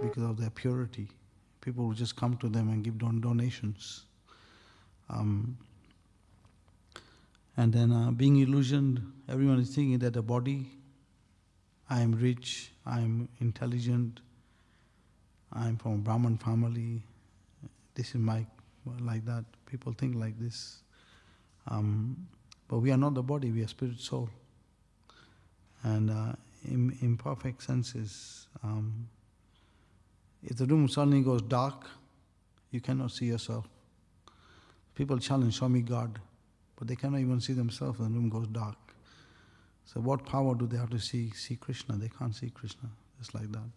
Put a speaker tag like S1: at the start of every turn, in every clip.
S1: because of their purity. People would just come to them and give donations. And then being illusioned, everyone is thinking that the body, I am rich, I am intelligent, I am from a Brahman family, this is my, like that. People think like this. But we are not the body, we are spirit soul. And in imperfect senses, if the room suddenly goes dark, you cannot see yourself. People challenge, show me God, but they cannot even see themselves when the room goes dark. So what power do they have to see Krishna? They can't see Krishna, just like that.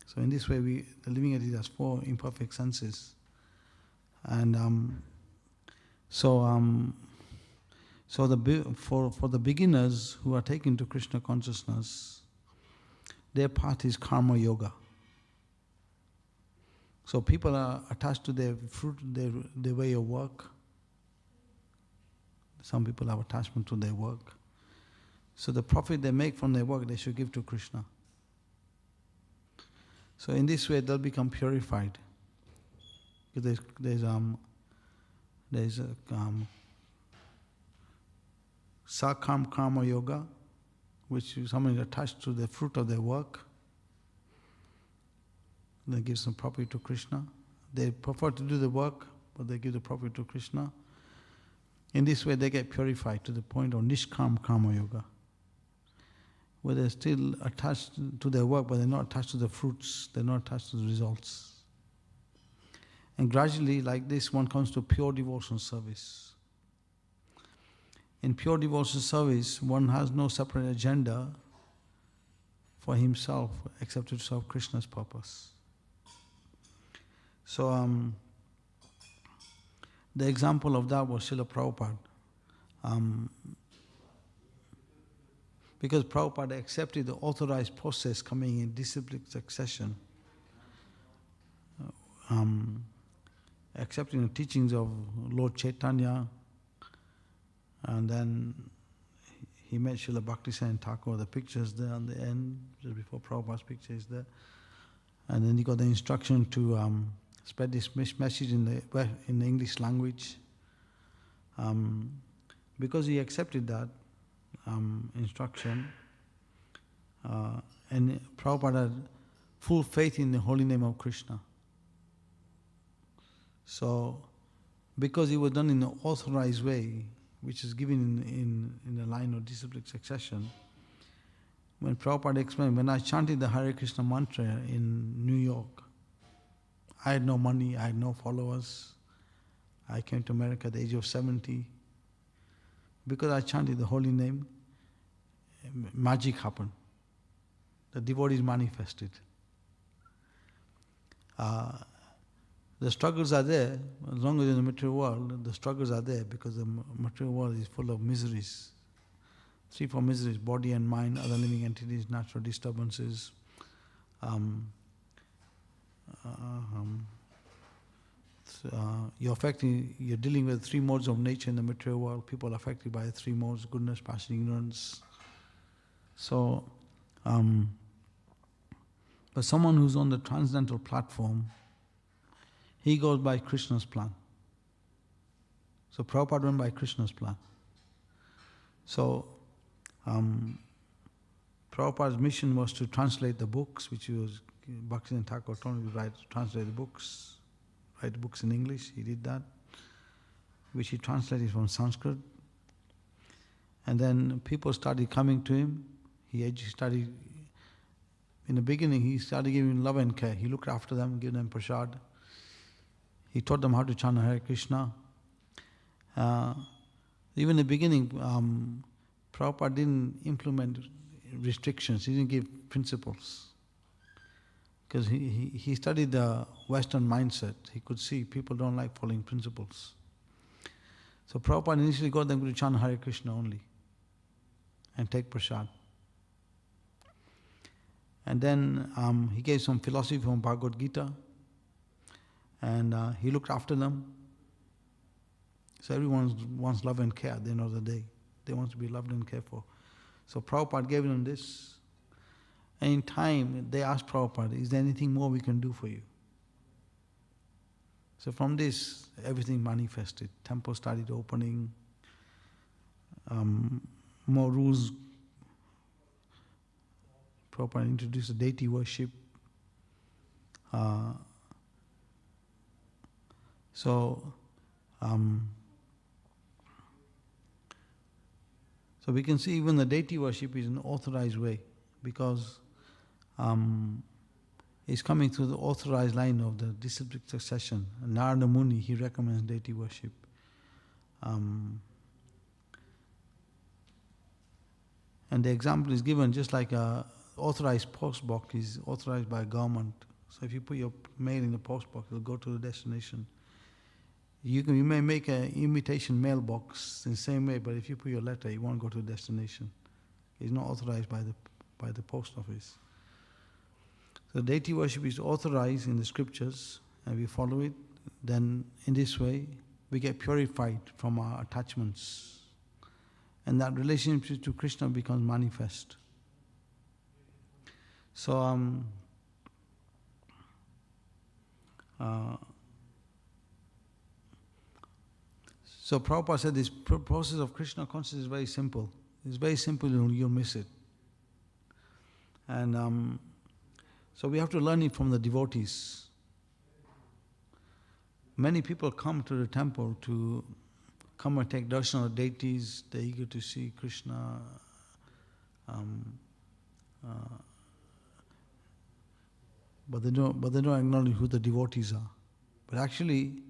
S1: So in this way, the living entity has 4 imperfect senses. And for the beginners who are taken to Krishna consciousness, their path is karma yoga. So people are attached to their fruit, their way of work. Some people have attachment to their work. So the profit they make from their work, they should give to Krishna. So in this way, they'll become purified. There's Sakam Karma Yoga, which is someone is attached to the fruit of their work. They give some profit to Krishna. They prefer to do the work, but they give the profit to Krishna. In this way, they get purified to the point of Nishkam Karma Yoga, where they're still attached to their work, but they're not attached to the fruits, they're not attached to the results. And gradually, like this, one comes to pure devotional service. In pure devotional service, one has no separate agenda for himself except to serve Krishna's purpose. So, the example of that was Srila Prabhupada. Because Prabhupada accepted the authorized process coming in disciplined succession, accepting the teachings of Lord Chaitanya, and then he met Srila Bhaktisiddhanta Thakur, the pictures there on the end, just before Prabhupada's picture is there. And then he got the instruction to spread this message in the English language. Because he accepted that instruction, and Prabhupada had full faith in the holy name of Krishna. So, because it was done in an authorized way, which is given in the line of disciplic succession, when Prabhupada explained, when I chanted the Hare Krishna mantra in New York, I had no money, I had no followers. I came to America at the age of 70. Because I chanted the holy name, magic happened. The devotees manifested. The struggles are there, as long as you're in the material world, the struggles are there because the material world is full of miseries. 3, 4 miseries: body and mind, other living entities, natural disturbances. You're dealing with 3 modes of nature in the material world. People are affected by the 3 modes: goodness, passion, ignorance. So, but someone who's on the transcendental platform, he goes by Krishna's plan. So Prabhupada went by Krishna's plan. So Prabhupada's mission was to translate the books, which he was, Bhaktisiddhanta Thakur told him to translate the books, write the books in English. He did that, which he translated from Sanskrit. And then people started coming to him. He started, in the beginning, he started giving love and care. He looked after them, gave them prasad. He taught them how to chant Hare Krishna. Even in the beginning, Prabhupada didn't implement restrictions. He didn't give principles. Because he studied the Western mindset. He could see people don't like following principles. So Prabhupada initially got them to chant Hare Krishna only and take prasad. And then he gave some philosophy from Bhagavad Gita, and he looked after them. So everyone wants love and care at the end of the day. They want to be loved and cared for. So Prabhupada gave them this. And in time, they asked Prabhupada, is there anything more we can do for you? So from this, everything manifested. Temple started opening, more rules. Prabhupada introduced the deity worship. So we can see even the deity worship is an authorized way, because it's coming through the authorized line of the disciplic succession. Narada Muni, he recommends deity worship. And the example is given just like a authorized post box is authorized by government. So if you put your mail in the post box, it'll go to the destination. You may make an imitation mailbox in the same way, but if you put your letter, it won't go to the destination. It's not authorized by the post office. So deity worship is authorized in the scriptures, and we follow it. Then in this way, we get purified from our attachments, and that relationship to Krishna becomes manifest. So So Prabhupada said this process of Krishna consciousness is very simple. It's very simple, you'll miss it. And so we have to learn it from the devotees. Many people come to the temple to come and take darshan of deities. They're eager to see Krishna. But they don't acknowledge who the devotees are. But actually,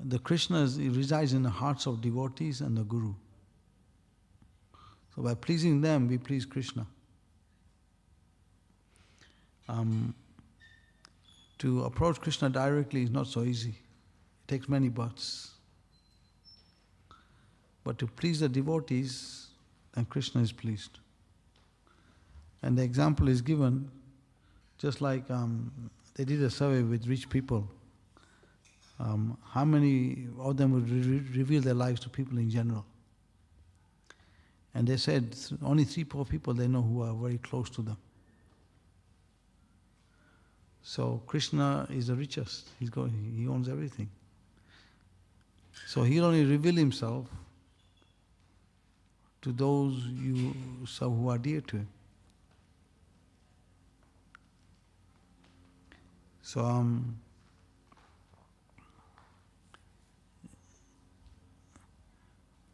S1: the Krishna resides in the hearts of devotees and the Guru. So by pleasing them, we please Krishna. To approach Krishna directly is not so easy. It takes many births. But to please the devotees, then Krishna is pleased. And the example is given, just like they did a survey with rich people. How many of them would reveal their lives to people in general? And they said only 3-4 people they know who are very close to them. So Krishna is the richest. He owns everything. So he'll only reveal himself to those who are dear to him.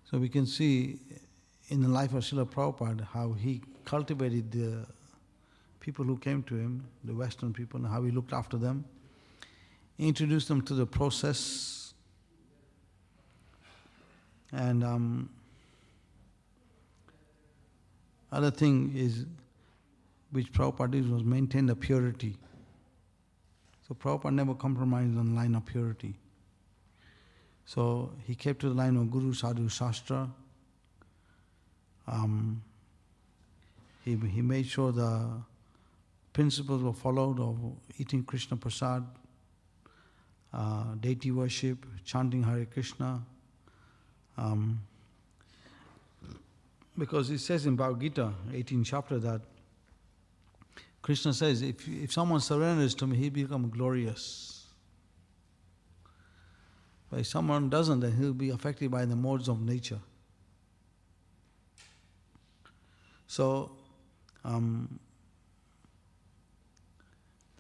S1: So we can see in the life of Srila Prabhupada how he cultivated the people who came to him, the Western people, and how he looked after them, introduced them to the process, and other thing is which Prabhupada did was maintain the purity. So Prabhupada never compromised on the line of purity. So he kept to the line of Guru, Sadhu, Shastra. He made sure the principles were followed of eating Krishna Prasad, deity worship, chanting Hare Krishna. Because it says in Bhagavad Gita, 18th chapter, that Krishna says, if someone surrenders to me, he becomes glorious. But if someone doesn't, then he'll be affected by the modes of nature. So, the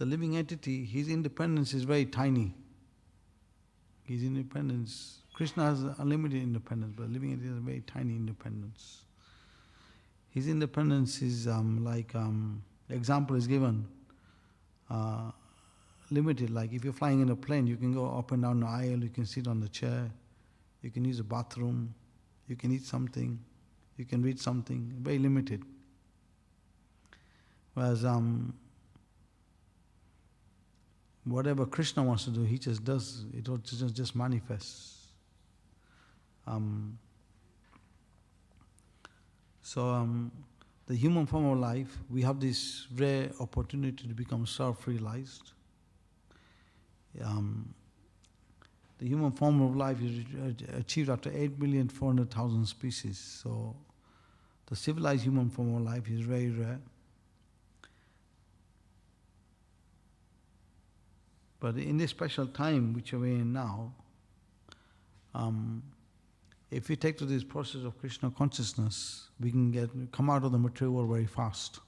S1: living entity, his independence is very tiny. His independence, Krishna has unlimited independence, but the living entity has a very tiny independence. His independence is example is given, limited. Like if you're flying in a plane, you can go up and down the aisle, you can sit on the chair, you can use a bathroom, you can eat something, you can read something, very limited. Whereas whatever Krishna wants to do, he just does, it just manifests. The human form of life, we have this rare opportunity to become self-realized. The human form of life is achieved after 8,400,000 species. So the civilized human form of life is very rare. But in this special time which we're in now, if we take to this process of Krishna consciousness, we can come out of the material world very fast.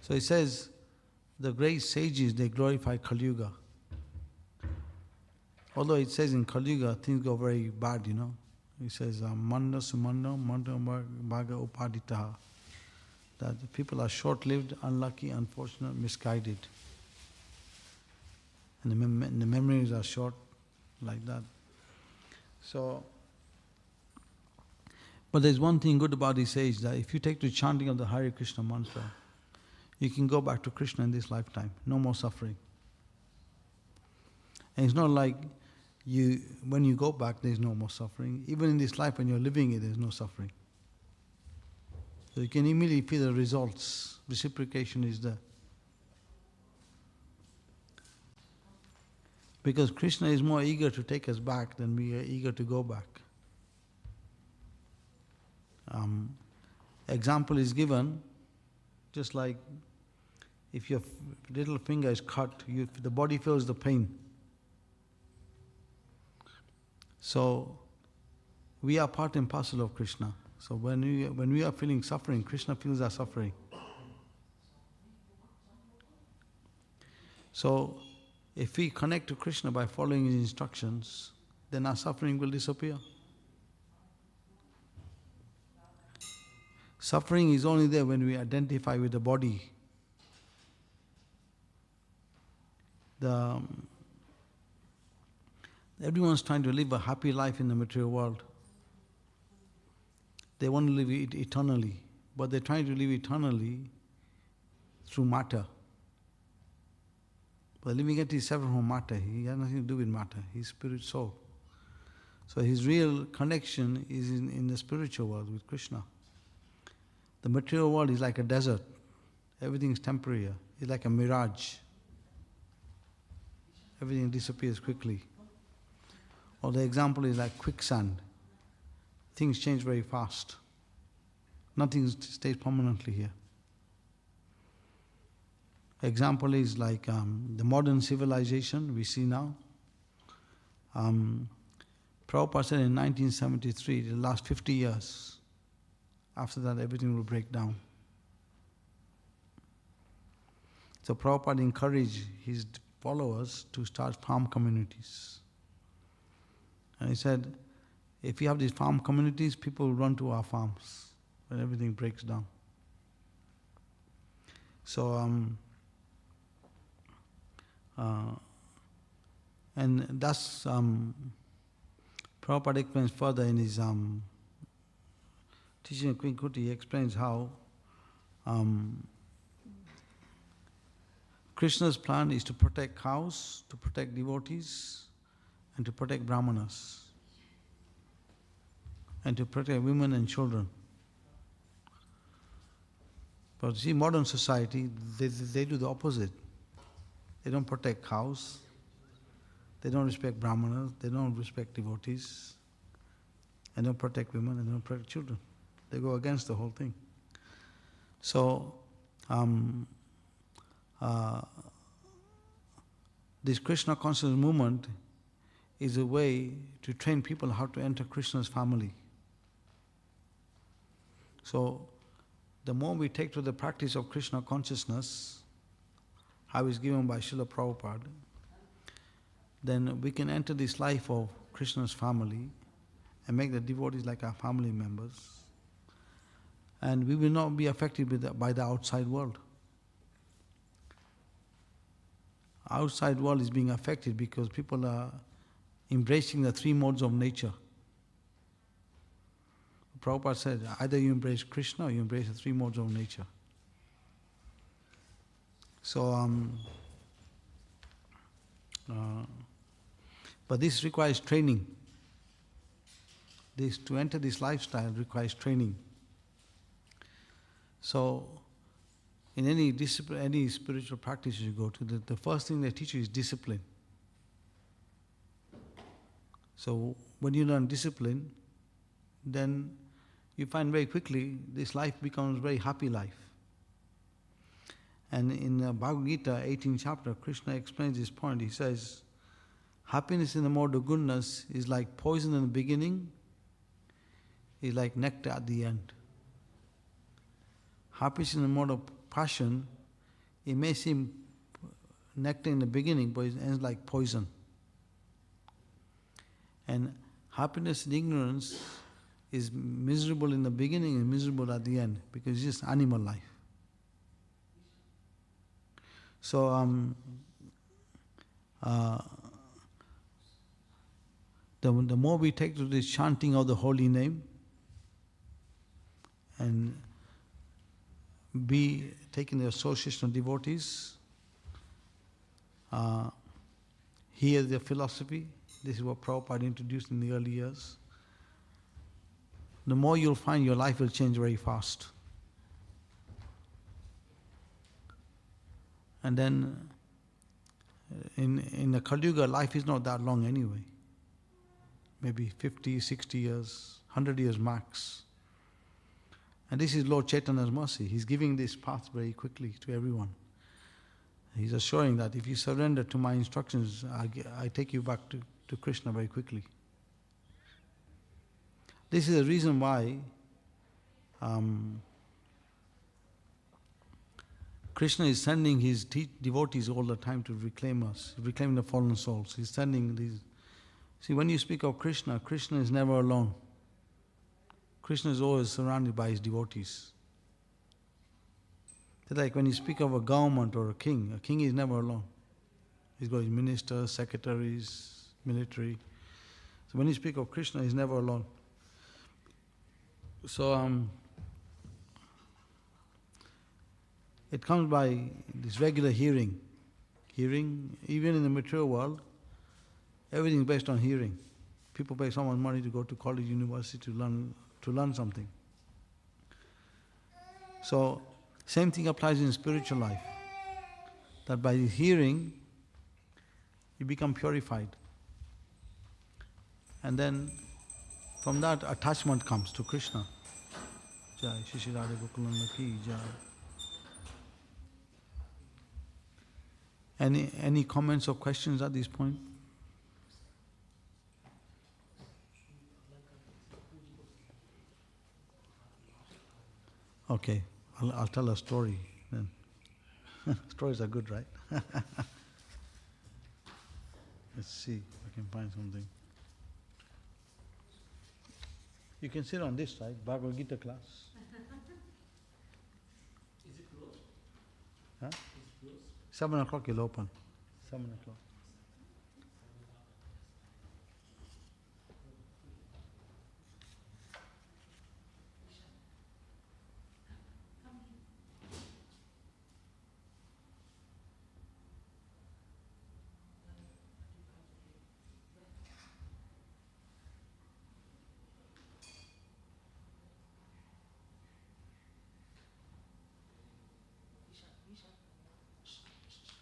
S1: So it says, the great sages, they glorify Kali Yuga. Although it says in Kali Yuga, things go very bad, It says, Manda Sumanda, Manda Bhaga Upaditaha. That the people are short-lived, unlucky, unfortunate, misguided. And the memories are short, like that. So, but there's one thing good about this age, that if you take the chanting of the Hare Krishna mantra, you can go back to Krishna in this lifetime. No more suffering. And it's not like when you go back, there's no more suffering. Even in this life, when you're living it, there's no suffering. So you can immediately feel the results. Reciprocation is there. Because Krishna is more eager to take us back than we are eager to go back. Example is given, just like if your little finger is cut, the body feels the pain. So we are part and parcel of Krishna. So when we are feeling suffering, Krishna feels our suffering. So if we connect to Krishna by following his instructions, then our suffering will disappear. Suffering is only there when we identify with the body. Everyone's trying to live a happy life in the material world. They want to live it eternally, but they're trying to live eternally through matter. But living it is separate from matter. He has nothing to do with matter. He's spirit soul. So his real connection is in the spiritual world with Krishna. The material world is like a desert. Everything is temporary here. It's like a mirage. Everything disappears quickly. Or the example is like quicksand. Things change very fast. Nothing stays permanently here. Example is like the modern civilization we see now. Prabhupada said in 1973, the last 50 years, after that everything will break down. So Prabhupada encouraged his followers to start farm communities. And he said, if you have these farm communities, people will run to our farms when everything breaks down. So, and that's, Prabhupada explains further in his teaching of Queen Kuti. He explains how Krishna's plan is to protect cows, to protect devotees, and to protect brahmanas, and to protect women and children. But see, modern society, they do the opposite. They don't protect cows, they don't respect brahmanas, they don't respect devotees, and don't protect women, and don't protect children. They go against the whole thing. So, this Krishna consciousness movement is a way to train people how to enter Krishna's family. So, the more we take to the practice of Krishna consciousness, how is given by Srila Prabhupada, then we can enter this life of Krishna's family and make the devotees like our family members. And we will not be affected by the outside world. Outside world is being affected because people are embracing the three modes of nature. Prabhupada said, either you embrace Krishna or you embrace the three modes of nature. So, but this requires training. To enter this lifestyle requires training. So, in any discipline, any spiritual practice you go to, the first thing they teach you is discipline. So, when you learn discipline, then you find very quickly this life becomes a very happy life. And in Bhagavad Gita, 18th chapter, Krishna explains this point. He says, happiness in the mode of goodness is like poison in the beginning, is like nectar at the end. Happiness in the mode of passion, it may seem nectar in the beginning, but it ends like poison. And happiness in ignorance is miserable in the beginning and miserable at the end, because it's just animal life. So, the more we take to this chanting of the holy name and be taking the association of devotees, hear their philosophy. This is what Prabhupada introduced in the early years. The more you'll find your life will change very fast. And then in the Kali Yuga, life is not that long anyway. Maybe 50, 60 years, 100 years max. And this is Lord Chaitanya's mercy. He's giving this path very quickly to everyone. He's assuring that if you surrender to my instructions, I take you back to Krishna very quickly. This is the reason why Krishna is sending his devotees all the time to reclaim us, reclaim the fallen souls. He's sending these. See, when you speak of Krishna, Krishna is never alone. Krishna is always surrounded by his devotees. It's like when you speak of a government or a king is never alone. He's got his ministers, secretaries, military. So when you speak of Krishna, he's never alone. So it comes by this regular hearing. Hearing, even in the material world, everything is based on hearing. People pay so much money to go to college, university to learn something. So, same thing applies in spiritual life. That by hearing, you become purified. And then, from that, attachment comes to Krishna. Jai Shri Radha Gokulanda ki Jai. Any comments or questions at this point? Okay, I'll tell a story then. Stories are good, right? Let's see if I can find something. You can sit on this side, Bhagavad Gita class.
S2: Is it closed?
S1: Huh?
S2: Is it closed?
S1: 7 o'clock you'll open. 7 o'clock.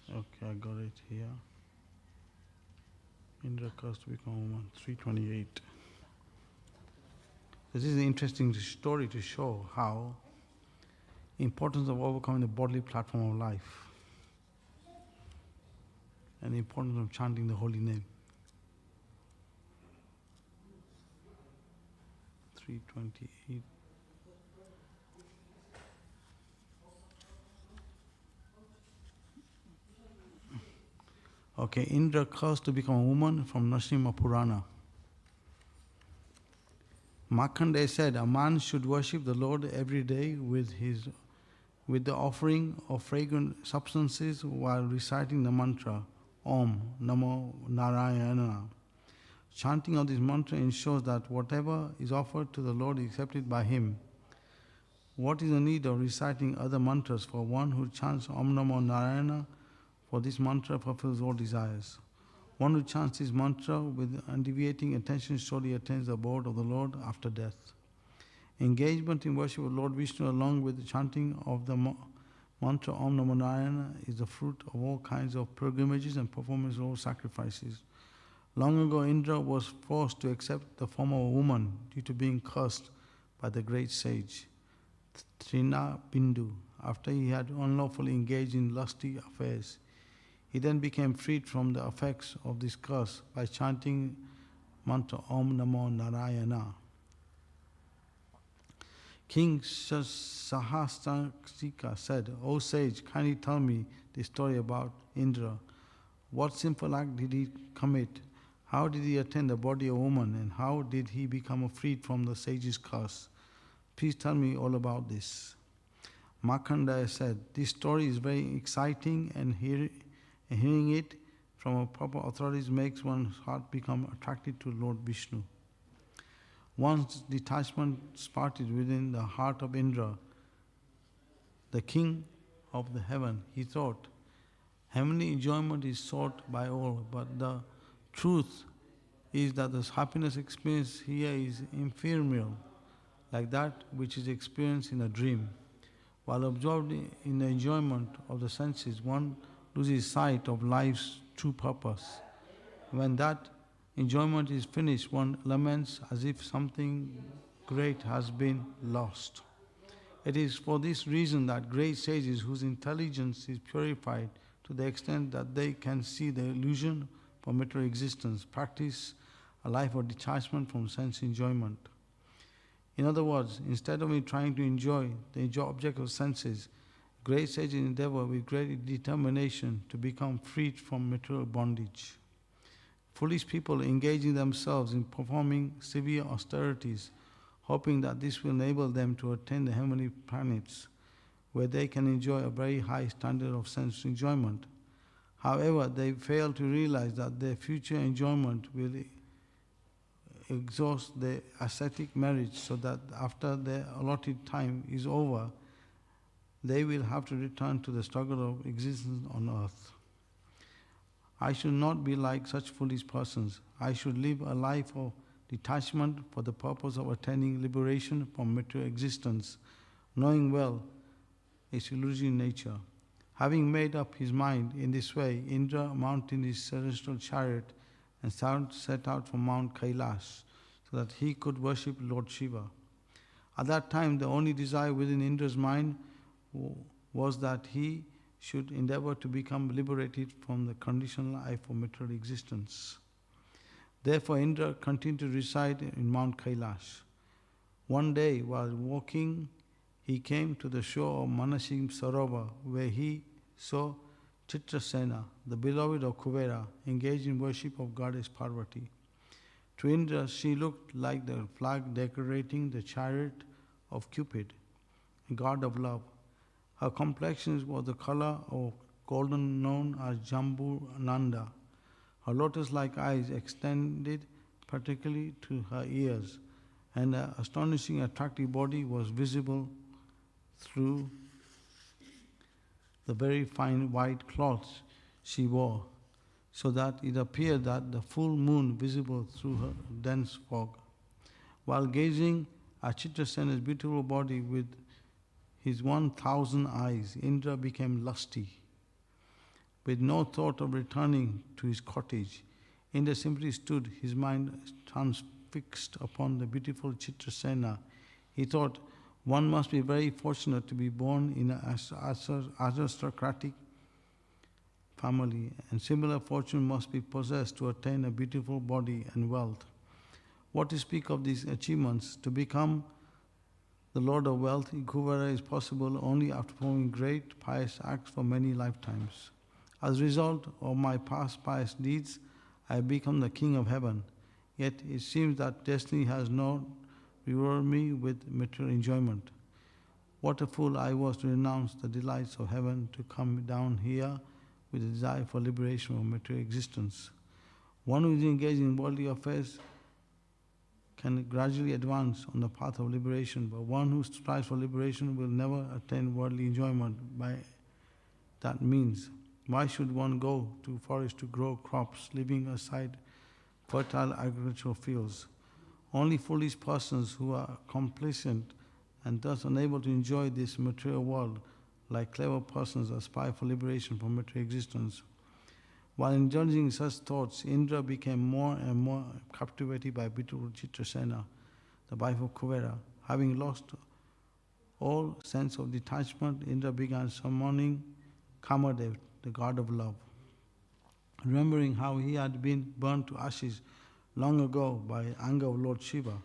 S1: Okay, I got it here. Indra cursed to become a woman, 328. This is an interesting story to show how importance of overcoming the bodily platform of life and the importance of chanting the holy name. 328. Okay, Indra cursed to become a woman from Nrsimha Purana. Markandeya said, a man should worship the Lord every day with the offering of fragrant substances while reciting the mantra, Om Namo Narayana. Chanting of this mantra ensures that whatever is offered to the Lord is accepted by Him. What is the need of reciting other mantras for one who chants Om Namo Narayana? For this mantra fulfills all desires. One who chants this mantra with undeviating attention surely attains the abode of the Lord after death. Engagement in worship of Lord Vishnu along with the chanting of the mantra Om Namo Narayana is the fruit of all kinds of pilgrimages and performance of all sacrifices. Long ago, Indra was forced to accept the form of a woman due to being cursed by the great sage Trina Bindu after he had unlawfully engaged in lusty affairs. He then became freed from the effects of this curse by chanting mantra Om Namo Narayana. King Sahasrasika said, "O sage, kindly tell me the story about Indra. What sinful act did he commit? How did he attain the body of a woman? And how did he become freed from the sage's curse? Please tell me all about this." Markandeya said, "This story is very exciting, and hearing it from a proper authorities makes one's heart become attracted to Lord Vishnu." Once detachment started within the heart of Indra, the king of the heaven. He thought, heavenly enjoyment is sought by all, but the truth is that the happiness experienced here is ephemeral, like that which is experienced in a dream. While absorbed in the enjoyment of the senses, one loses sight of life's true purpose. When that enjoyment is finished, one laments as if something great has been lost. It is for this reason that great sages whose intelligence is purified to the extent that they can see the illusion of material existence practice a life of detachment from sense enjoyment. In other words, instead of trying to enjoy the object of senses, great sages endeavor with great determination to become freed from material bondage. Foolish people engaging themselves in performing severe austerities, hoping that this will enable them to attain the heavenly planets, where they can enjoy a very high standard of sense enjoyment. However, they fail to realize that their future enjoyment will exhaust their ascetic marriage, so that after their allotted time is over, they will have to return to the struggle of existence on earth. I should not be like such foolish persons. I should live a life of detachment for the purpose of attaining liberation from material existence, knowing well its illusory nature. Having made up his mind in this way, Indra mounted his celestial chariot and set out from Mount Kailash so that he could worship Lord Shiva. At that time, the only desire within Indra's mind was that he should endeavor to become liberated from the conditional life of material existence. Therefore, Indra continued to reside in Mount Kailash. One day, while walking, he came to the shore of Manasim Sarovar, where he saw Chitrasena, the beloved of Kuvera, engaged in worship of goddess Parvati. To Indra, she looked like the flag decorating the chariot of Cupid, god of love. Her complexion was the color of golden known as Jambu Nanda. Her lotus-like eyes extended particularly to her ears, and her astonishing attractive body was visible through the very fine white cloths she wore, so that it appeared that the full moon visible through her dense fog. While gazing at Chitrasena's beautiful body with his 1,000 eyes, Indra became lusty. With no thought of returning to his cottage, Indra simply stood, his mind transfixed upon the beautiful Chitrasena. He thought, one must be very fortunate to be born in an aristocratic family, and similar fortune must be possessed to attain a beautiful body and wealth. What to speak of these achievements? To become the Lord of wealth, Kuvera, is possible only after performing great pious acts for many lifetimes. As a result of my past pious deeds, I have become the King of Heaven. Yet it seems that destiny has not rewarded me with material enjoyment. What a fool I was to renounce the delights of heaven to come down here with a desire for liberation from material existence. One who is engaged in worldly affairs can gradually advance on the path of liberation, but one who strives for liberation will never attain worldly enjoyment by that means. Why should one go to forest to grow crops, leaving aside fertile agricultural fields? Only foolish persons who are complacent and thus unable to enjoy this material world, like clever persons, aspire for liberation from material existence. While indulging such thoughts, Indra became more and more captivated by beautiful Chitrasena, the wife of Kuvera. Having lost all sense of detachment, Indra began summoning Kamadev, the god of love. Remembering how he had been burnt to ashes long ago by anger of Lord Shiva,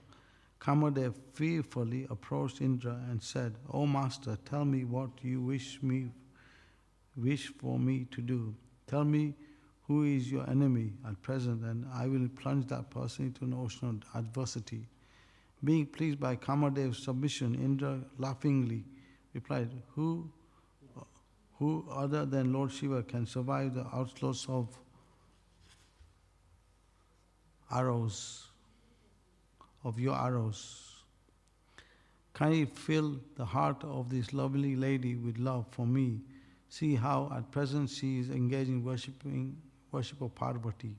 S1: Kamadev fearfully approached Indra and said, "O Master, tell me what you wish for me to do. Tell me who is your enemy at present, and I will plunge that person into an ocean of adversity." Being pleased by Kamadev's submission, Indra laughingly replied, Who other than Lord Shiva can survive the onslaughts of your arrows? Kindly fill the heart of this lovely lady with love for me. See how at present she is engaged in worship of Parvati.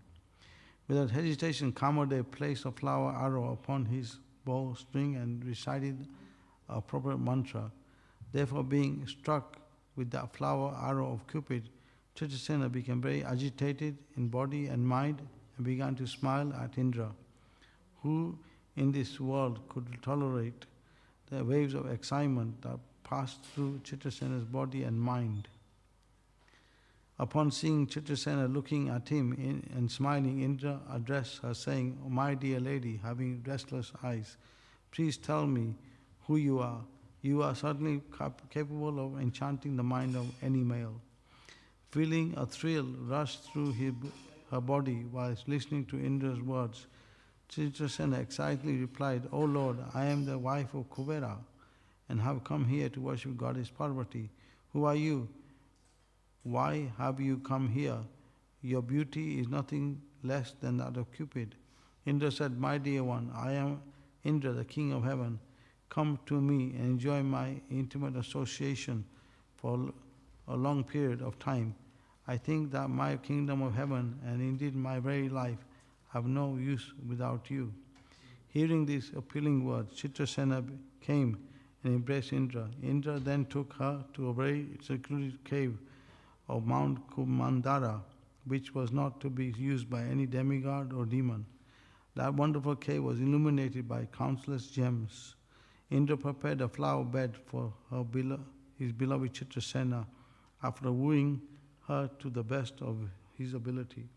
S1: Without hesitation, Kamadev placed a flower arrow upon his bow string and recited a proper mantra. Therefore, being struck with that flower arrow of Cupid, Chitrasena became very agitated in body and mind and began to smile at Indra. Who in this world could tolerate the waves of excitement that passed through Chitrasena's body and mind? Upon seeing Chitrasena looking at him and smiling, Indra addressed her saying, "O my dear lady, having restless eyes, please tell me who you are. You are certainly capable of enchanting the mind of any male." Feeling a thrill rush through her body whilst listening to Indra's words, Chitrasena excitedly replied, "O Lord, I am the wife of Kubera and have come here to worship Goddess Parvati. Who are you? Why have you come here? Your beauty is nothing less than that of Cupid." Indra said, "My dear one, I am Indra, the king of heaven. Come to me and enjoy my intimate association for a long period of time. I think that my kingdom of heaven, and indeed my very life, have no use without you." Hearing these appealing words, Chitrasena came and embraced Indra. Indra then took her to a very secluded cave of Mount Kumandara, which was not to be used by any demigod or demon. That wonderful cave was illuminated by countless gems. Indra prepared a flower bed for his beloved Chitrasena after wooing her to the best of his ability.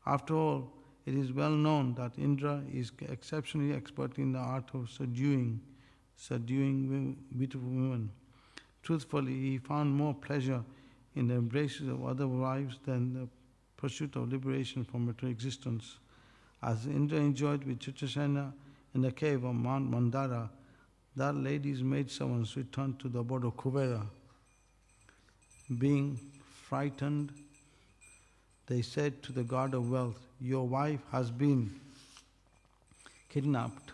S1: After all, it is well known that Indra is exceptionally expert in the art of subduing beautiful women. Truthfully, he found more pleasure in the embraces of other wives than the pursuit of liberation from material existence. As Indra enjoyed with Chitrasena in the cave of Mount Mandara, that lady's maidservants returned to the abode of Kubera. Being frightened, they said to the god of wealth, "Your wife has been kidnapped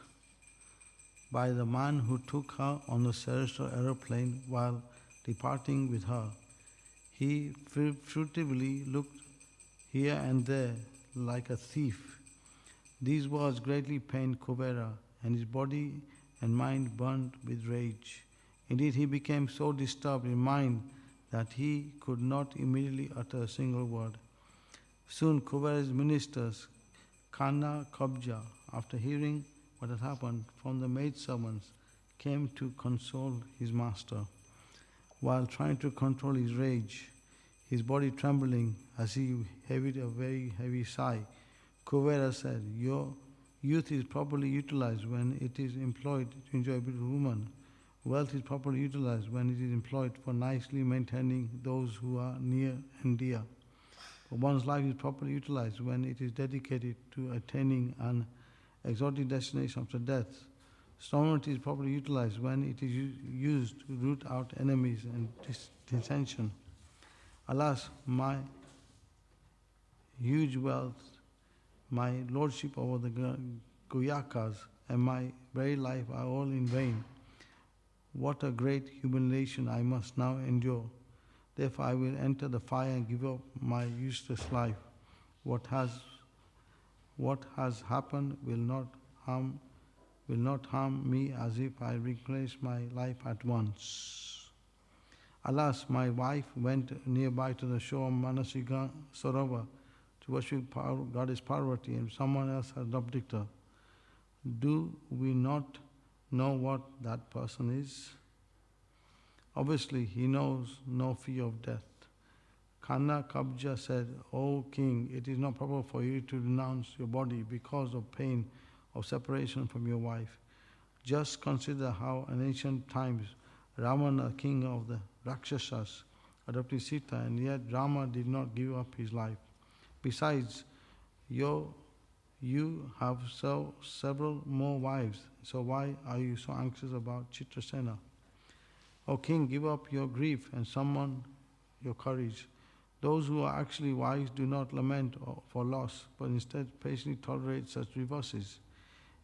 S1: by the man who took her on the celestial aeroplane while departing with her. He furtively looked here and there like a thief." These words greatly pained Kubera, and his body and mind burned with rage. Indeed, he became so disturbed in mind that he could not immediately utter a single word. Soon Kubera's ministers, Kana, Kabja, after hearing what had happened from the maidservants, came to console his master. While trying to control his rage, his body trembling as he heaved a very heavy sigh, Kubera said, "Your youth is properly utilized when it is employed to enjoy a beautiful woman. Wealth is properly utilized when it is employed for nicely maintaining those who are near and dear. But one's life is properly utilized when it is dedicated to attaining an exalted destination after death. Sovereignty is properly utilized when it is used to root out enemies and dissension. Alas, my huge wealth, my lordship over the Guyakas, and my very life are all in vain. What a great humiliation I must now endure. Therefore I will enter the fire and give up my useless life. What has happened will not harm me as if I relinquish my life at once. Alas, my wife went nearby to the shore of Manasiga Sarovar to worship Goddess Parvati, and someone else had abducted her. Do we not know what that person is? Obviously, he knows no fear of death. Kanna Kabja said, O king, it is not proper for you to renounce your body because of pain of separation from your wife. Just consider how in ancient times Ravana, king of the Rakshasas, adopted Sita, and yet Rama did not give up his life. Besides, you have several more wives, so why are you so anxious about Chitrasena? O king, give up your grief and summon your courage. Those who are actually wise do not lament for loss, but instead patiently tolerate such reverses.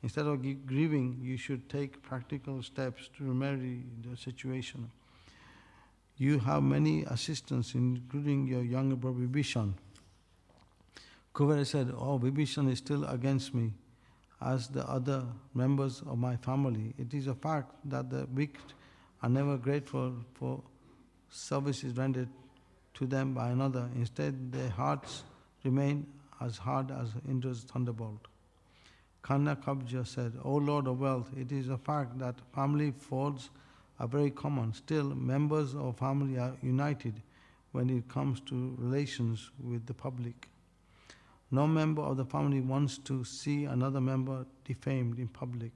S1: Instead of grieving, you should take practical steps to remedy the situation. You have many assistants, including your younger brother Vibhishan. Kuvera said, Oh, Vibhishan is still against me, as the other members of my family. It is a fact that the wicked are never grateful for services rendered to them by another. Instead, their hearts remain as hard as Indra's thunderbolt. Kanna Kabja said, O Lord of wealth, it is a fact that family feuds are very common. Still, members of family are united when it comes to relations with the public. No member of the family wants to see another member defamed in public.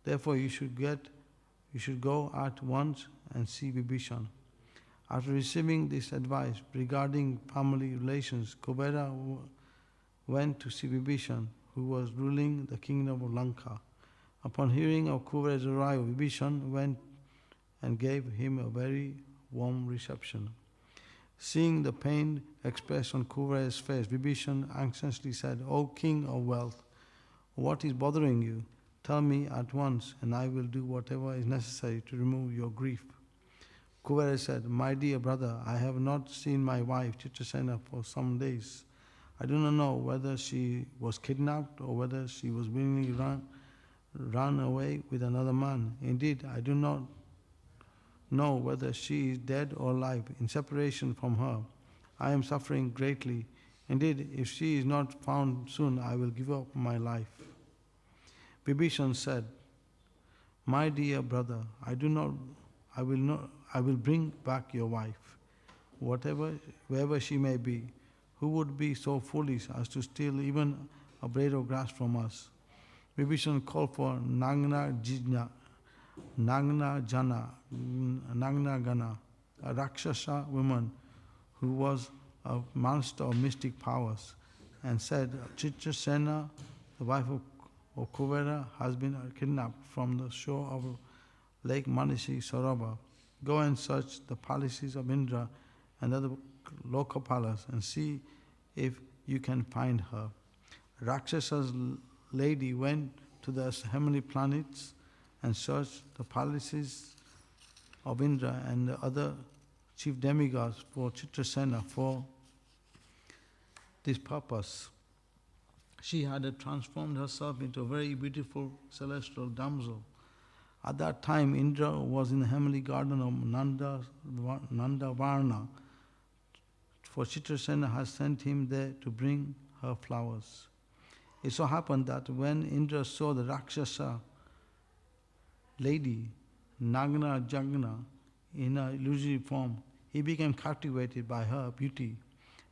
S1: Therefore, you should go at once and see Vibhishan. After receiving this advice regarding family relations, Kubera went to see Vibhishan, who was ruling the kingdom of Lanka. Upon hearing of Kubera's arrival, Vibhishan went and gave him a very warm reception. Seeing the pain expressed on Kubera's face, Vibhishan anxiously said, O king of wealth, what is bothering you? Tell me at once, and I will do whatever is necessary to remove your grief. Kubera said, My dear brother, I have not seen my wife Chitrasena for some days. I do not know whether she was kidnapped or whether she was willingly run away with another man. Indeed, I do not know whether she is dead or alive. In separation from her, I am suffering greatly. Indeed, if she is not found soon, I will give up my life. Vibhishan said, My dear brother, I will bring back your wife, wherever she may be. Who would be so foolish as to steal even a blade of grass from us? Vibhishan called for Nagna Gana, a Rakshasa woman who was a master of mystic powers, and said, Chitrasena, the wife of Kuvera, has been kidnapped from the shore of Lake Manishi Sarovar. Go and search the palaces of Indra and other local palace and see if you can find her. Rakshas's lady went to the heavenly planets and searched the palaces of Indra and the other chief demigods for Chitrasena for this purpose. She had transformed herself into a very beautiful celestial damsel. At that time, Indra was in the heavenly garden of Nandavarna, for Chitrasena has sent him there to bring her flowers. It so happened that when Indra saw the Rakshasa lady, Nagna Jagna, in her illusory form, he became captivated by her beauty,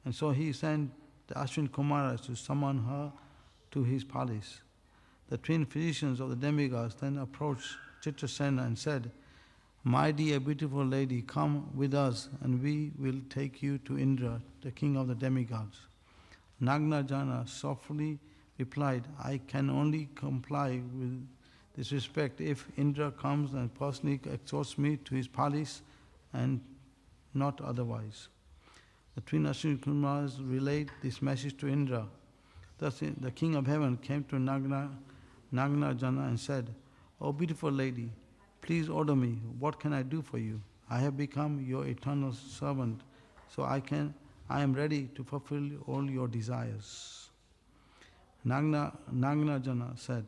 S1: and so he sent the Ashwin Kumaras to summon her to his palace. The twin physicians of the demigods then approached Chitrasena and said, My dear beautiful lady, come with us and we will take you to Indra, the king of the demigods. Nagna Jana softly replied, I can only comply with this respect if Indra comes and personally escorts me to his palace and not otherwise. The twin Ashwin Kumaras relayed this message to Indra. Thus the king of heaven came to Nagna Jana and said, O beautiful lady, please order me, what can I do for you? I have become your eternal servant, so I am ready to fulfill all your desires. Nagna Jana said,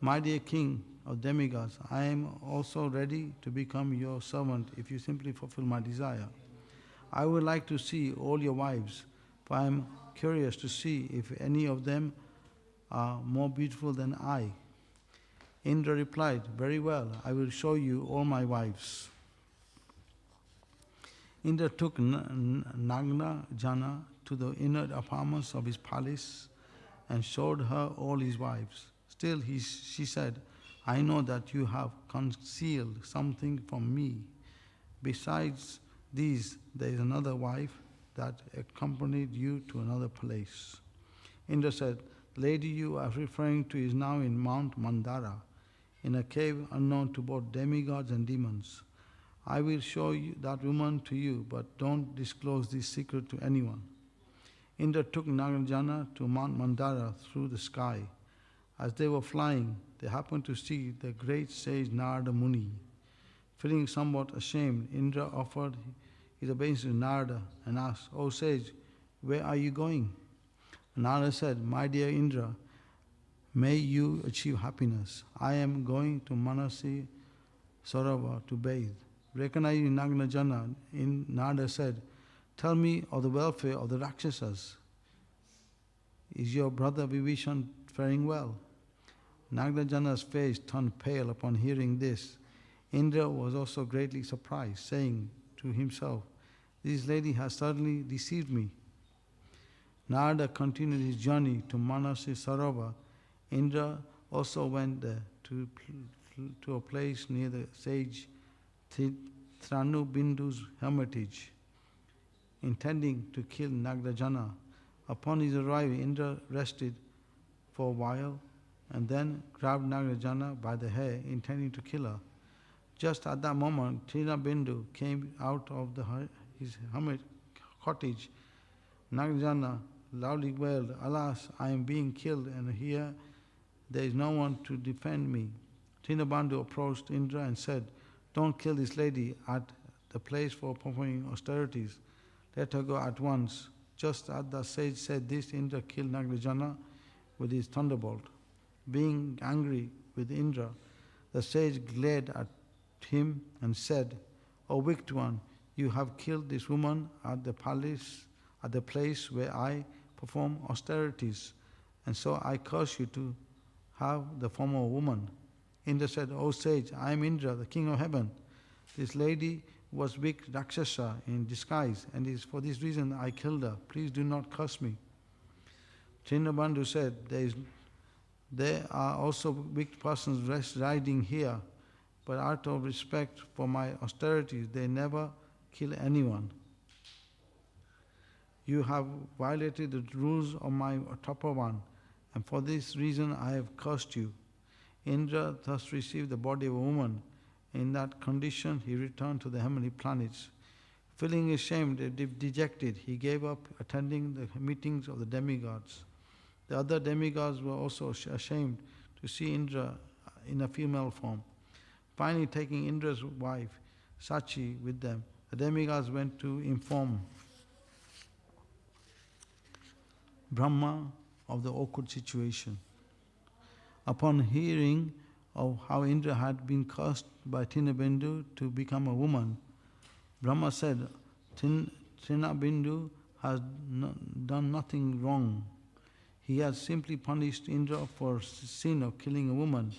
S1: My dear king of demigods, I am also ready to become your servant if you simply fulfill my desire. I would like to see all your wives, for I am curious to see if any of them are more beautiful than I. Indra replied, Very well, I will show you all my wives. Indra took Nagna Jana to the inner apartments of his palace and showed her all his wives. Still, she said, I know that you have concealed something from me. Besides these, there is another wife that accompanied you to another place. Indra said, the lady you are referring to is now in Mount Mandara, in a cave unknown to both demigods and demons. I will show you that woman to you, but don't disclose this secret to anyone. Indra took Nagarjana to Mount Mandara through the sky. As they were flying, they happened to see the great sage Narada Muni. Feeling somewhat ashamed, Indra offered his obeisance to Narada and asked, O sage, where are you going? Narada said, my dear Indra, may you achieve happiness. I am going to Manasi Sarova to bathe. Recognizing Nagnajana, Narada said, tell me of the welfare of the Rakshasas. Is your brother Vibhishan faring well? Nagnajana's face turned pale upon hearing this. Indra was also greatly surprised, saying to himself, this lady has certainly deceived me. Narada continued his journey to Manasi Sarova. Indra also went there to a place near the sage Tranubindu's hermitage, intending to kill Nagnajana. Upon his arrival, Indra rested for a while and then grabbed Nagnajana by the hair, intending to kill her. Just at that moment, Tranubindu came out of his hermit cottage. Nagnajana loudly wailed, alas, I am being killed, and here there is no one to defend me. Tranubindu approached Indra and said, don't kill this lady at the place for performing austerities. Let her go at once. Just as the sage said this, Indra killed Nagnajana with his thunderbolt. Being angry with Indra, the sage glared at him and said, O wicked one, you have killed this woman at the place where I perform austerities, and so I curse you to have the form of a woman. Indra said, O sage, I am Indra, the king of heaven. This lady was wicked Rakshasa in disguise, and it is for this reason I killed her. Please do not curse me. Tranubindu said, there are also wicked persons residing here, but out of respect for my austerities, they never kill anyone. You have violated the rules of my Tapavan, and for this reason I have cursed you. Indra thus received the body of a woman. In that condition, he returned to the heavenly planets. Feeling ashamed and dejected, he gave up attending the meetings of the demigods. The other demigods were also ashamed to see Indra in a female form. Finally, taking Indra's wife, Sachi, with them, the demigods went to inform Brahma of the awkward situation. Upon hearing of how Indra had been cursed by Tranubindu to become a woman, Brahma said, Tranubindu has done nothing wrong. He has simply punished Indra for sin of killing a woman.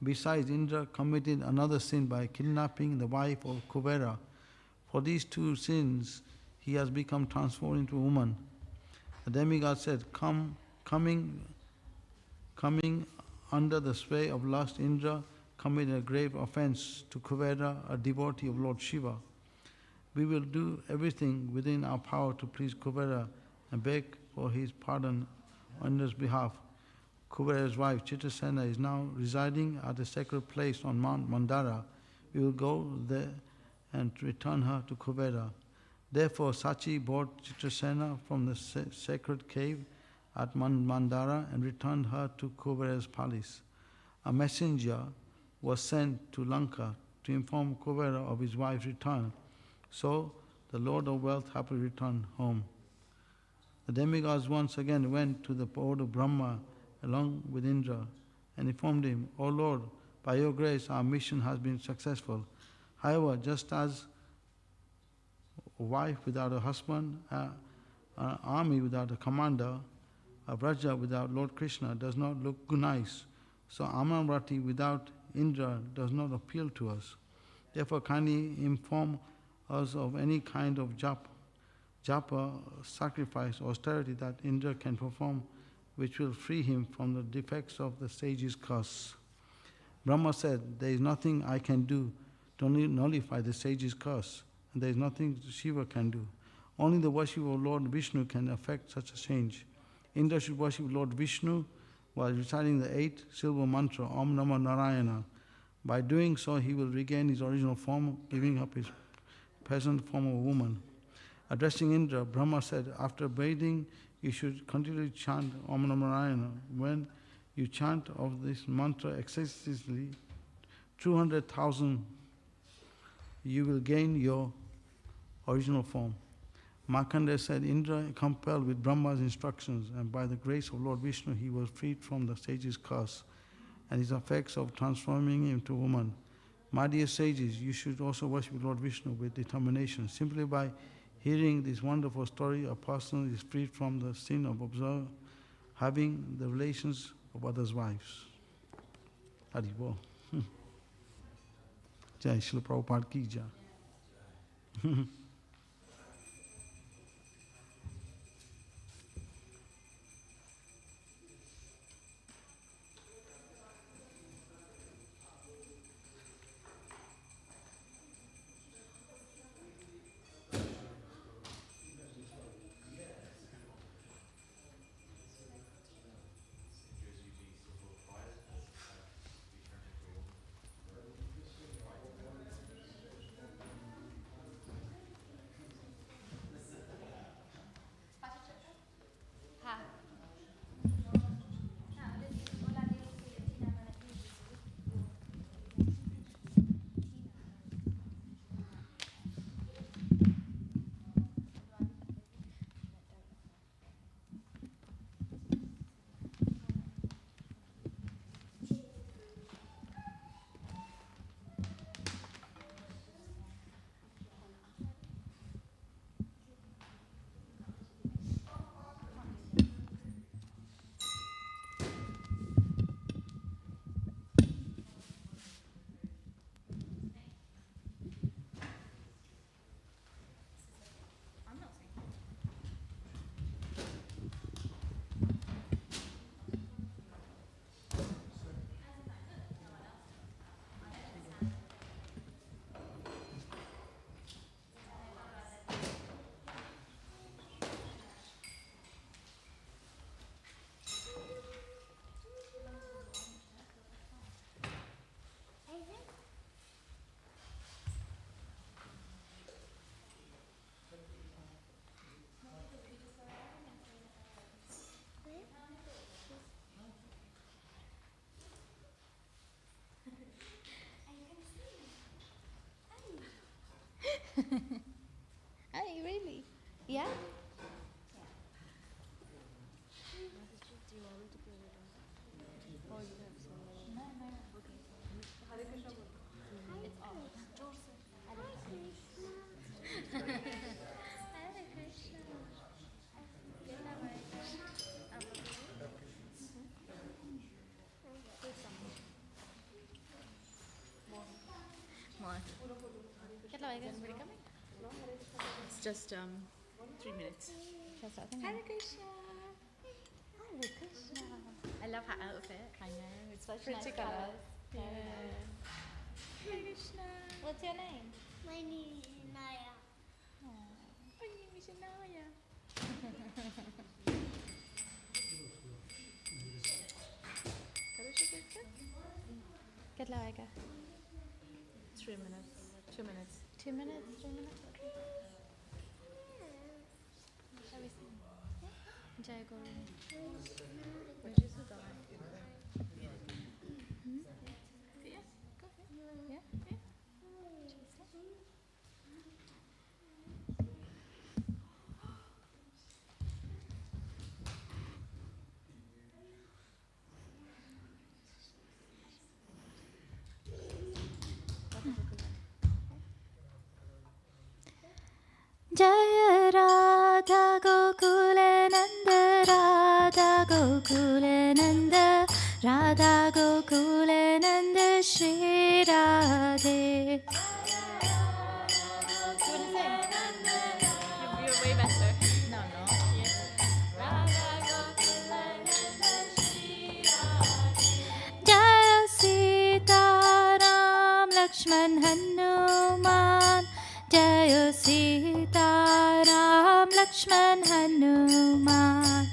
S1: Besides, Indra committed another sin by kidnapping the wife of Kubera. For these two sins, he has become transformed into a woman. The demigod said, coming under the sway of lust, Indra committed a grave offense to Kuvera, a devotee of Lord Shiva. We will do everything within our power to please Kuvera and beg for his pardon on his behalf. Kuvera's wife, Chitrasena, is now residing at a sacred place on Mount Mandara. We will go there and return her to Kuvera. Therefore, Sachi brought Chitrasena from the sacred cave at Mandara and returned her to Kuvera's palace. A messenger was sent to Lanka to inform Kuvera of his wife's return. So the Lord of Wealth happily returned home. The demigods once again went to the abode of Brahma along with Indra and informed him, O Lord, by your grace our mission has been successful. However, just as a wife without a husband, an army without a commander, a Vraja without Lord Krishna does not look nice, so Amaravati without Indra does not appeal to us. Therefore, kindly inform us of any kind of japa, sacrifice, austerity that Indra can perform, which will free him from the defects of the sage's curse. Brahma said, there is nothing I can do to nullify the sage's curse, and there is nothing Shiva can do. Only the worship of Lord Vishnu can effect such a change. Indra should worship Lord Vishnu while reciting the 8 silver mantra, Om Namah Narayana. By doing so, he will regain his original form, giving up his present form of woman. Addressing Indra, Brahma said, after bathing, you should continually chant Om Namah Narayana. When you chant of this mantra excessively, 200,000, you will gain your original form. Markandeya said, Indra, compelled with Brahma's instructions, and by the grace of Lord Vishnu, he was freed from the sage's curse and his effects of transforming him into woman. My dear sages, you should also worship Lord Vishnu with determination. Simply by hearing this wonderful story, a person is freed from the sin of having the relations of others' wives. Hari Bol. Jai Srila Prabhupada ki jai.
S3: Oh, really? Yeah?
S4: Do you want me to play it on? Oh, you have some.
S3: No. Okay.
S4: Hare Krishna.
S3: It's off. Hare Krishna. Hare Krishna. More. કેટલા વાગ્યા સુધી coming?
S4: It's just 3 minutes.
S3: Hare Krishna. Hare Krishna. I love her outfit. I know. It's such
S4: Pretty
S3: nice
S4: colour.
S3: colours. Yeah. Hare Krishna. What's your name?
S5: My name is Naya.
S3: My name is Anaya. કેટલા વાગ્યા?
S4: 3 minutes. 2 minutes.
S3: 2 minutes? 3 minutes? Okay. Shall we sing? Jai Guru.
S4: Where's your sugar?
S3: Yeah, go ahead. Yeah? Jaya Radha Gokula Nanda Radha Gokula Nanda Radha Gokula Nanda Shri Radhe. Lakshman Hanuman.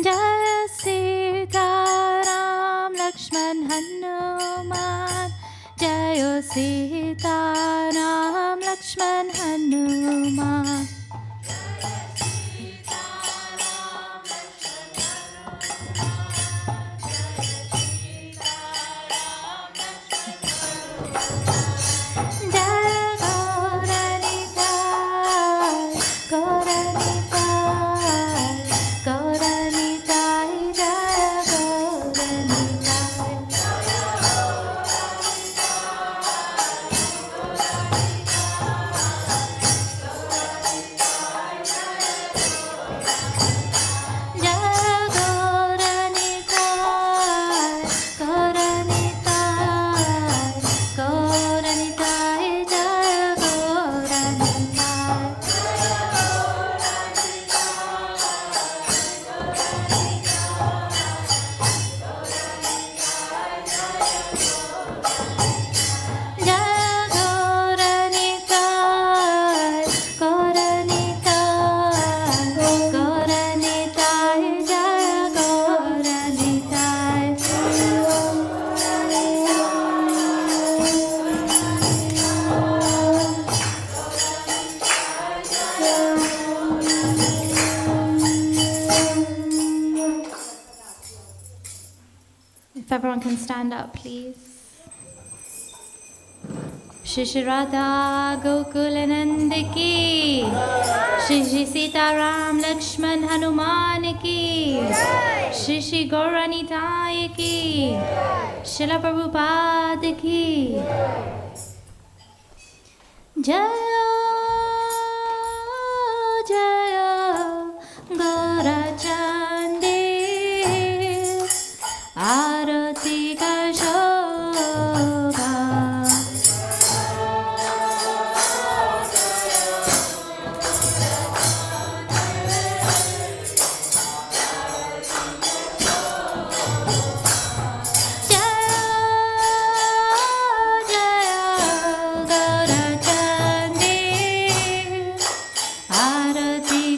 S3: Jaya Sita Ram Lakshman Hanuman. Jaya Sita Ram Lakshman Hanuman. If everyone can stand up, please. Shri Radha Gokulanand ki, Shri Sita Ram Lakshman Hanuman ki, Shri Gauranitai ki, Srila Prabhupada ki. Jaya Jaya Gaurachande Arati ka shobha. Arati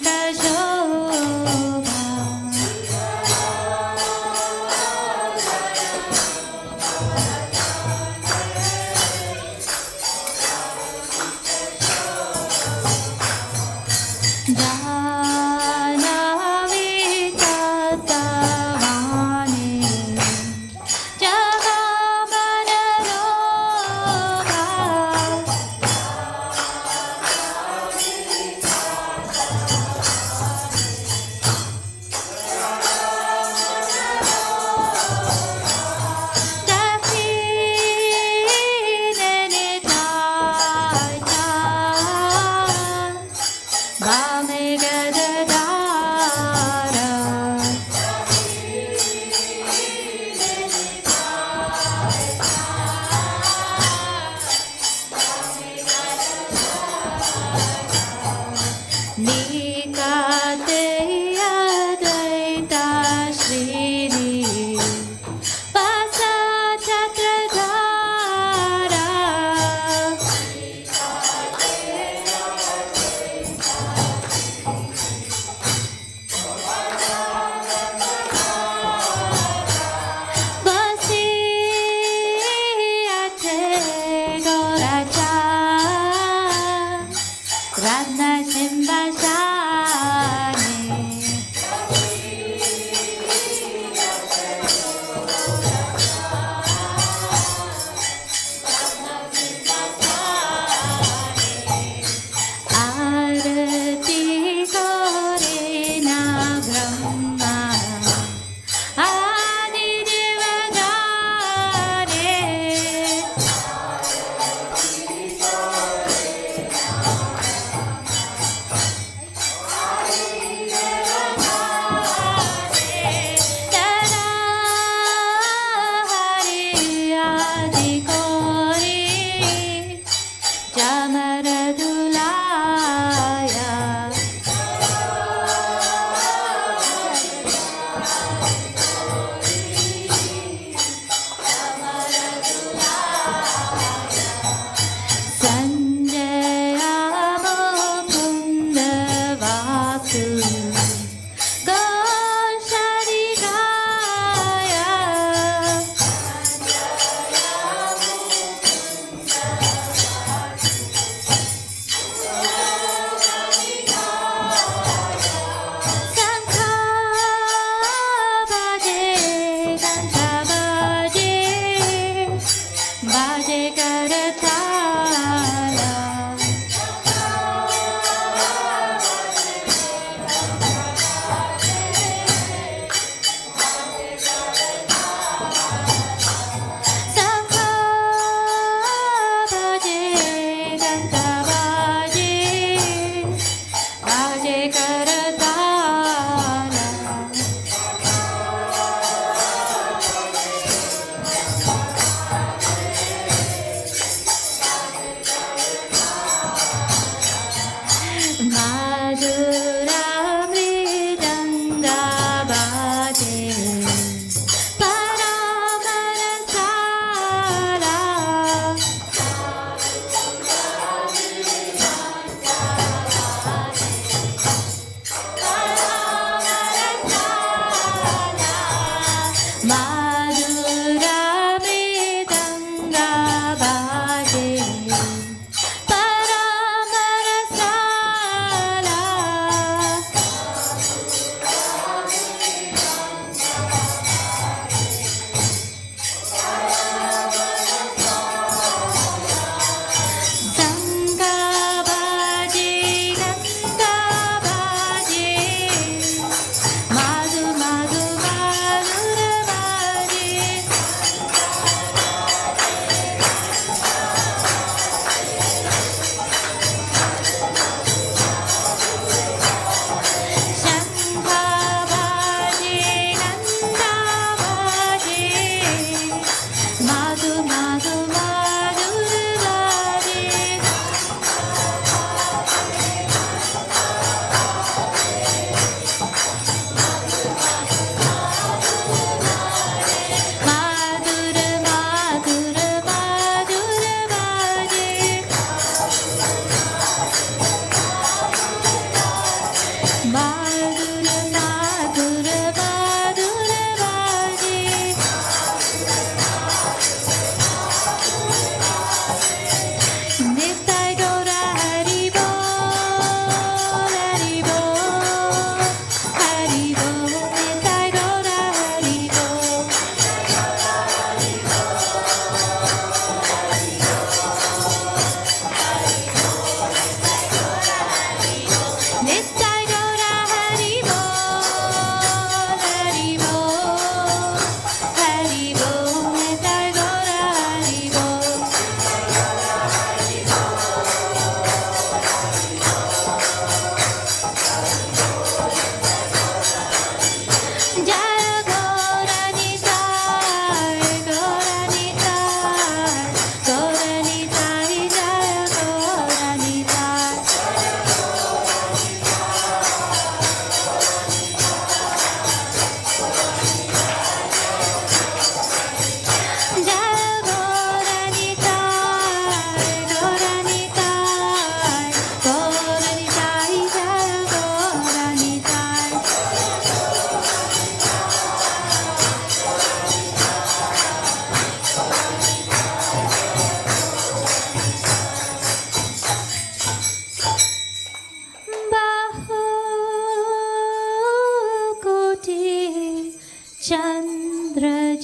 S3: चन्द्रजिनी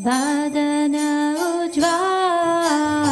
S3: Vadan Ujjwala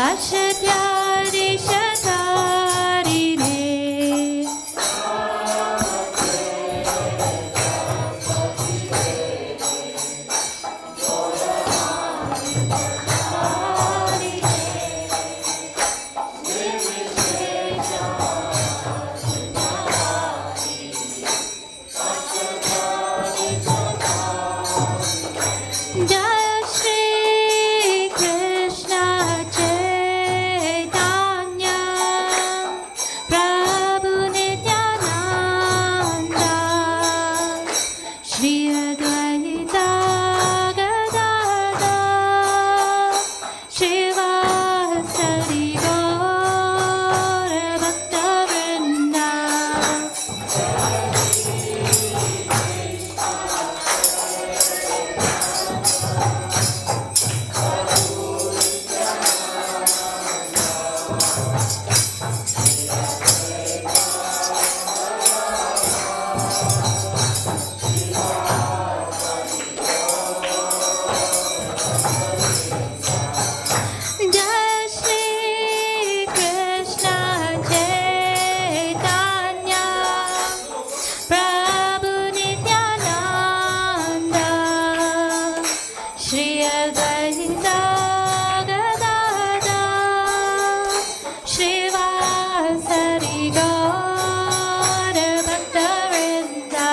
S3: Pashatyadishatarine Jaya Shri Krishna Chaitanya Prabhu Nityananda Shri Advaita Gadadhar Srivasadi Gaura Bhaktavrinda Jai Shri Krishna Chaitanya Prabhu Nityananda Shri Advaita Gadadhar Srivasadi Gaura Bhaktavrinda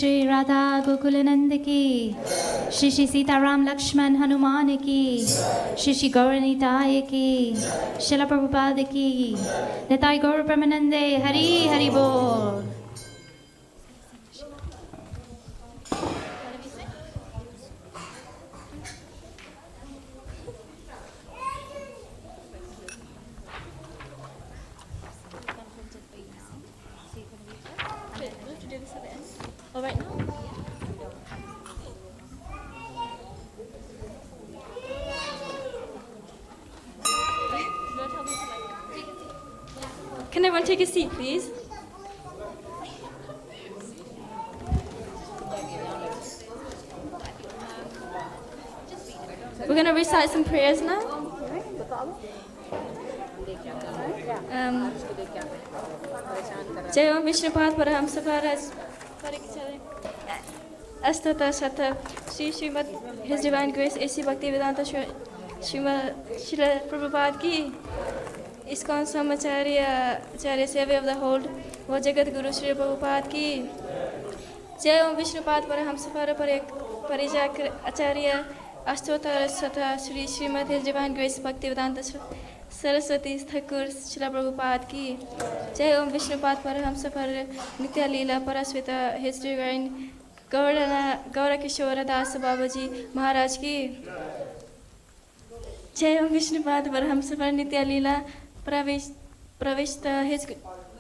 S3: Shri Radha Gokulananda ki, Shri Shri Sita Ram Lakshman Hanuman ki, Shri Shri Gauranitai ki, Srila Prabhupada ki, Nitai Gaur Pramanande, Hari Hari Bol.
S4: All right now? Can everyone take a seat, please? We're going to recite some prayers now. Jai Om Vishnupad Parahams Paras Astata Sata Sri Srimad His Divine Grace A.C. Bhaktivedanta Srimad Srila Prabhupada ki ISKCON Samacharya Acharya Seva of the whole Jagat Guru Sri Prabhupada ki Jai Om Vishnupad Parahams Parijak Acharya Ashtota Sata Sri Srimad His Divine Grace Bhaktivedanta Saraswati Thakur Srila Prabhupada ki Jai Om Vishnupad Parahams Nitya Leela Parasvita His Divine Gaura Kishora Das Babaji Maharaj ki Jai Om Vishnupad Parahams Nitya Leela Pravishta His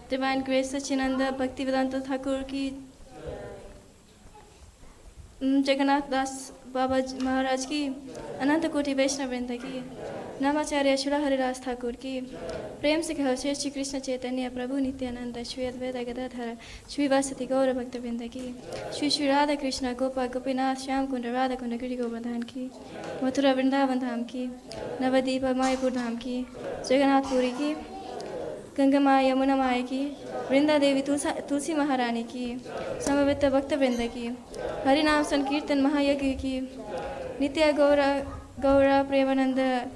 S4: Divine Grace Sachinanda Bhaktivedanta Thakur ki Jagannath Das Babaji Maharaj ki Ananta Koti Vaishnava Vrinda ki Namacharya Shri Haridas Thakur ki Prem se kho Shri Krishna Chaitanya Prabhu Nityananda Shri Advaita Gadadhara Shri Vasati Gaura Bhakta Vrinda ki Shri Shri Radha Krishna Gopa Gopinath Shyam Kunda Radha Kunda Giri Govardhan ki Mathura Vrindavan Dham ki Navadipa Mayapur Dham ki Jagannath Puri ki Ganga Maya Yamuna Maya ki Vrinda Devi Tulsi Maharani ki Samavita Bhakta Vrinda ki Harinam Sankirtan Mahayagya ki Nitya Gaura Premananda.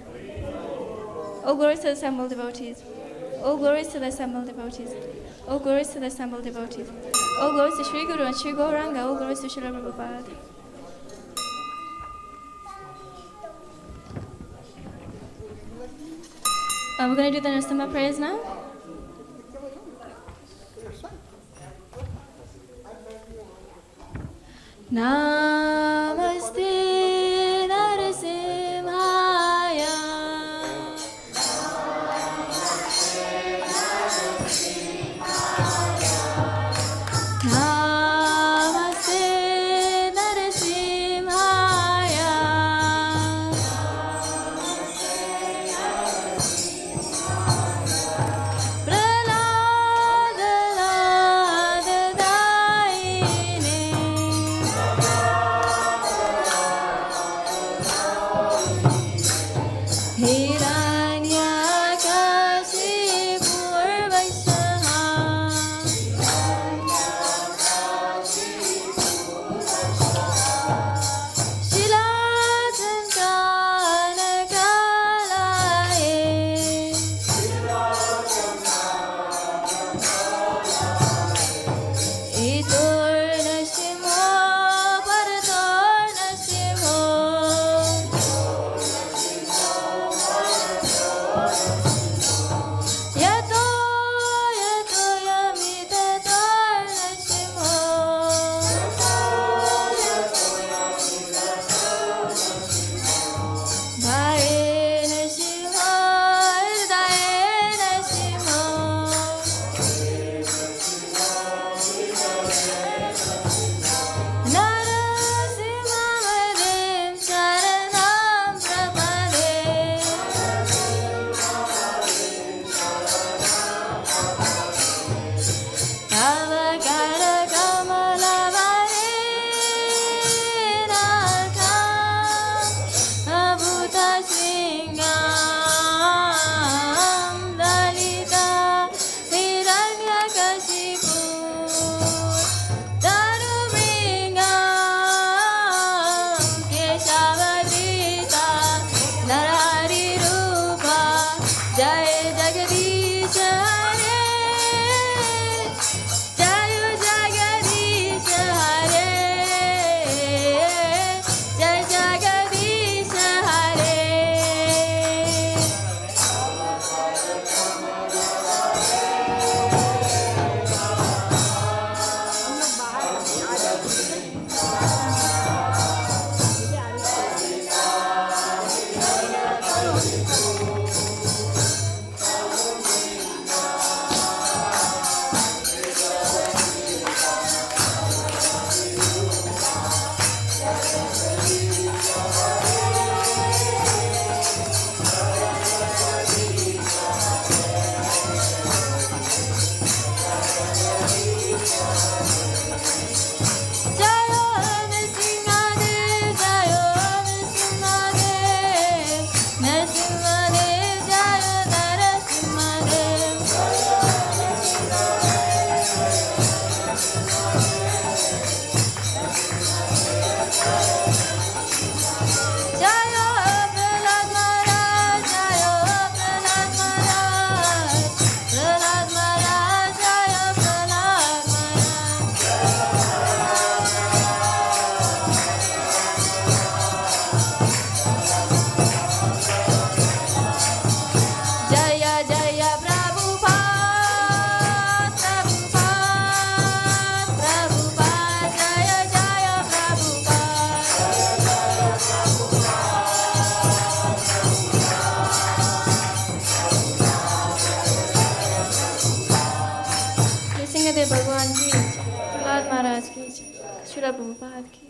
S4: Oh, glories to the assembled devotees. Oh, glories to the assembled devotees. Oh, glories to the assembled devotees. Oh, glories to Sri Guru and Sri Gauranga. Oh, glories to Srila Prabhupada. We're going to do the Nrsimha prayers now. Namaste Narasimhaya. Namaste Narasimhaya. Prahlada Daine कीजिए। शिला प्रभुपाद की।